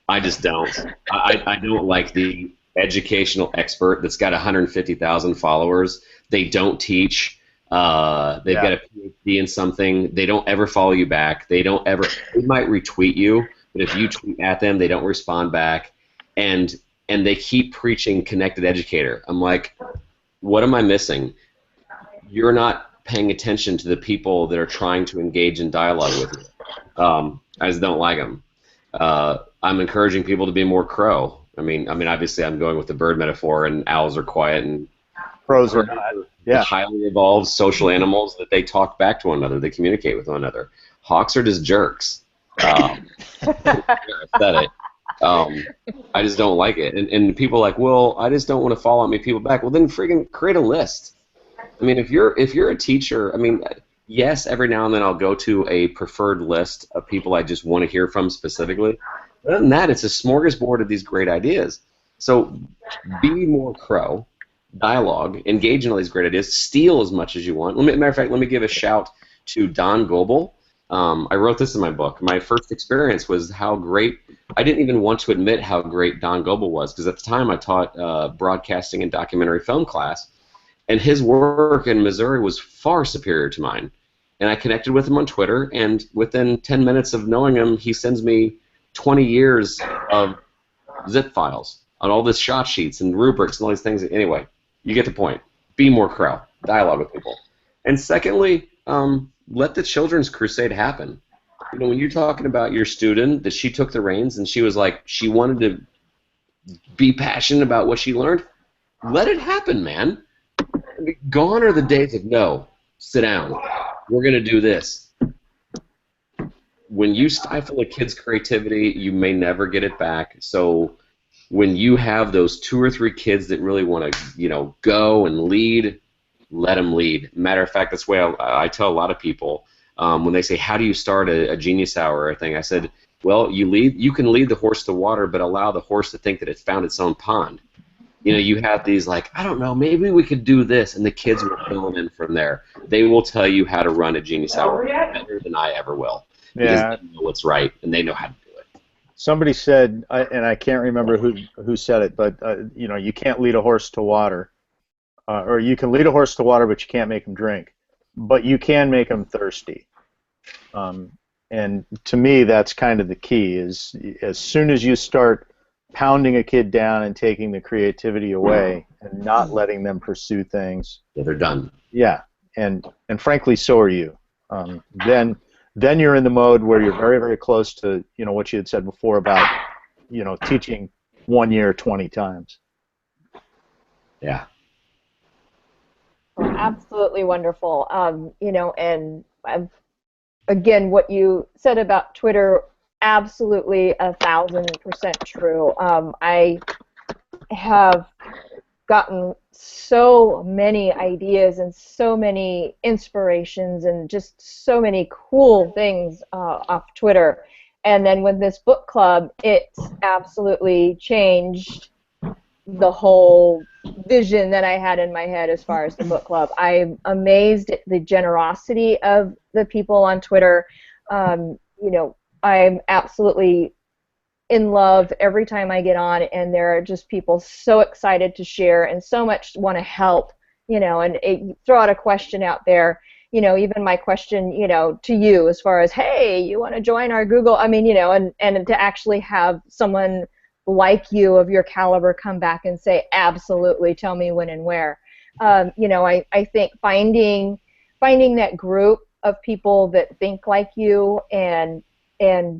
Speaker 5: I just don't. I don't like the educational expert that's got 150,000 followers. They don't teach. They've got a PhD in something. They don't ever follow you back. They might retweet you, but if you tweet at them, they don't respond back. And they keep preaching connected educator. I'm like, what am I missing? You're not paying attention to the people that are trying to engage in dialogue with you. I just don't like them. I'm encouraging people to be more crow. Obviously I'm going with the bird metaphor, and owls are quiet, and
Speaker 2: crows are not. Yeah.
Speaker 5: Highly evolved social animals that they talk back to one another. They communicate with one another. Hawks are just jerks. I said it. I just don't like it. And people are like, well, I just don't want to follow people back. Well, then friggin' create a list. If you're a teacher, yes, every now and then I'll go to a preferred list of people I just want to hear from specifically. Other than that, it's a smorgasbord of these great ideas. So be more crow, dialogue, engage in all these great ideas, steal as much as you want. Matter of fact, let me give a shout to Don Goebel. I wrote this in my book. My first experience was how great, I didn't even want to admit how great Don Goebel was, because at the time I taught broadcasting and documentary film class, and his work in Missouri was far superior to mine. And I connected with him on Twitter, and within 10 minutes of knowing him, he sends me 20 years of zip files on all this shot sheets and rubrics and all these things. Anyway, you get the point. Be more crow. Dialogue with people. And secondly, let the children's crusade happen. When you're talking about your student, that she took the reins and she was like, she wanted to be passionate about what she learned, let it happen, man. Gone are the days of no, sit down, we're going to do this. When you stifle a kid's creativity, you may never get it back. So when you have those 2 or 3 kids that really want to, go and lead, let them lead. Matter of fact, that's the way I tell a lot of people when they say, "How do you start a genius hour thing?" I said, "Well, you can lead the horse to water, but allow the horse to think that it found its own pond." You have these like, I don't know, maybe we could do this, and the kids will fill them in from there. They will tell you how to run a genius hour better than I ever will. Because they know what's right, and they know how to do it.
Speaker 2: Somebody said, and I can't remember who said it, but you can't lead a horse to water, or you can lead a horse to water, but you can't make him drink, but you can make him thirsty. And to me, that's kind of the key. Is as soon as you start pounding a kid down and taking the creativity away and not letting them pursue things,
Speaker 5: they're done.
Speaker 2: Yeah, and frankly, so are you. Then you're in the mode where you're very, very close to what you had said before about teaching 1 year 20 times.
Speaker 5: Yeah.
Speaker 1: Absolutely wonderful. And again, what you said about Twitter, absolutely 1,000% true. I have gotten so many ideas and so many inspirations and just so many cool things off Twitter. And then with this book club, it's absolutely changed the whole vision that I had in my head as far as the book club. I'm amazed at the generosity of the people on Twitter. I'm absolutely in love every time I get on, and there are just people so excited to share and so much want to help, and throw out a question out there, even my question, to you as far as, hey, you want to join our Google, and to actually have someone like you of your caliber come back and say, absolutely, tell me when and where. I think finding that group of people that think like you, and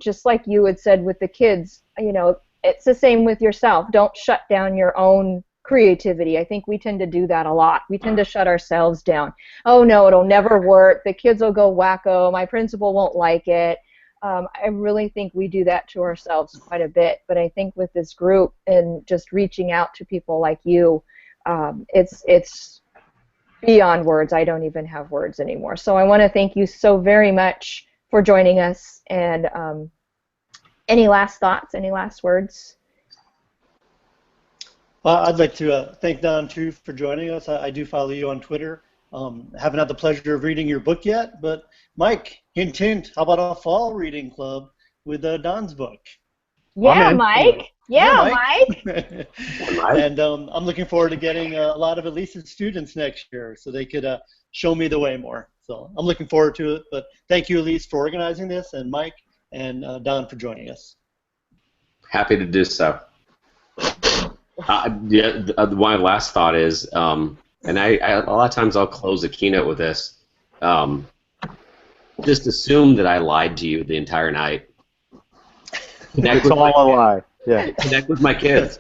Speaker 1: just like you had said with the kids, it's the same with yourself. Don't shut down your own creativity. I think we tend to do that a lot. We tend to shut ourselves down. Oh, no, it'll never work. The kids will go wacko. My principal won't like it. I really think we do that to ourselves quite a bit. But I think with this group and just reaching out to people like you, it's beyond words. I don't even have words anymore. So I want to thank you so very much for joining us, and any last thoughts, any last words?
Speaker 3: Well, I'd like to thank Don, too, for joining us. I do follow you on Twitter. Haven't had the pleasure of reading your book yet, but Mike, hint, hint, how about a fall reading club with Don's book?
Speaker 1: Yeah, Mike. Yeah, Mike.
Speaker 3: And I'm looking forward to getting a lot of Elise's students next year so they could show me the way more. So I'm looking forward to it. But thank you, Elise, for organizing this, and Mike and Don for joining us.
Speaker 5: Happy to do so. My last thought is, and I a lot of times I'll close a keynote with this. Just assume that I lied to you the entire night.
Speaker 2: It's all a lie. Yeah.
Speaker 5: Connect with my kids.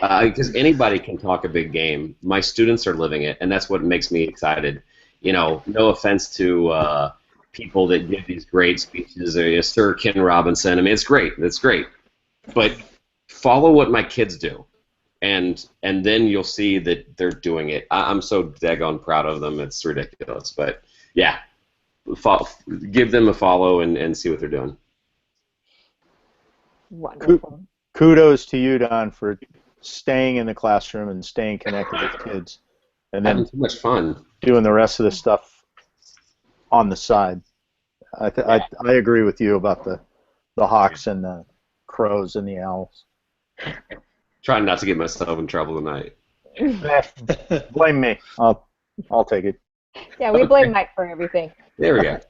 Speaker 5: Because anybody can talk a big game. My students are living it, and that's what makes me excited. No offense to people that give these great speeches, or Sir Ken Robinson. I mean, it's great. It's great. But follow what my kids do, and then you'll see that they're doing it. I'm so daggone proud of them. It's ridiculous. But, yeah, give them a follow and see what they're doing.
Speaker 1: Wonderful.
Speaker 2: Kudos to you, Don, for staying in the classroom and staying connected with kids, and then
Speaker 5: having too much fun
Speaker 2: doing the rest of the stuff on the side. I agree with you about the hawks and the crows and the owls.
Speaker 5: Trying not to get myself in trouble tonight.
Speaker 2: Blame me. I'll take it.
Speaker 1: Yeah, we blame Mike for everything.
Speaker 5: There we go.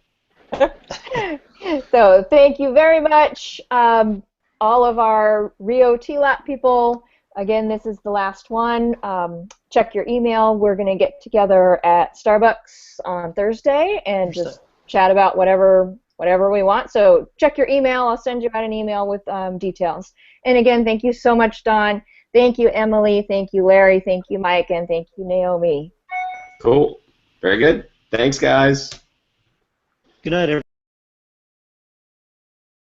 Speaker 1: So thank you very much, all of our Rio TLAP people. Again, this is the last one. Check your email. We're going to get together at Starbucks on Thursday and just chat about whatever we want. So check your email. I'll send you out an email with details. And again, thank you so much, Don. Thank you, Emily. Thank you, Larry. Thank you, Mike. And thank you, Naomi.
Speaker 5: Cool. Very good. Thanks, guys.
Speaker 3: Good night, everyone.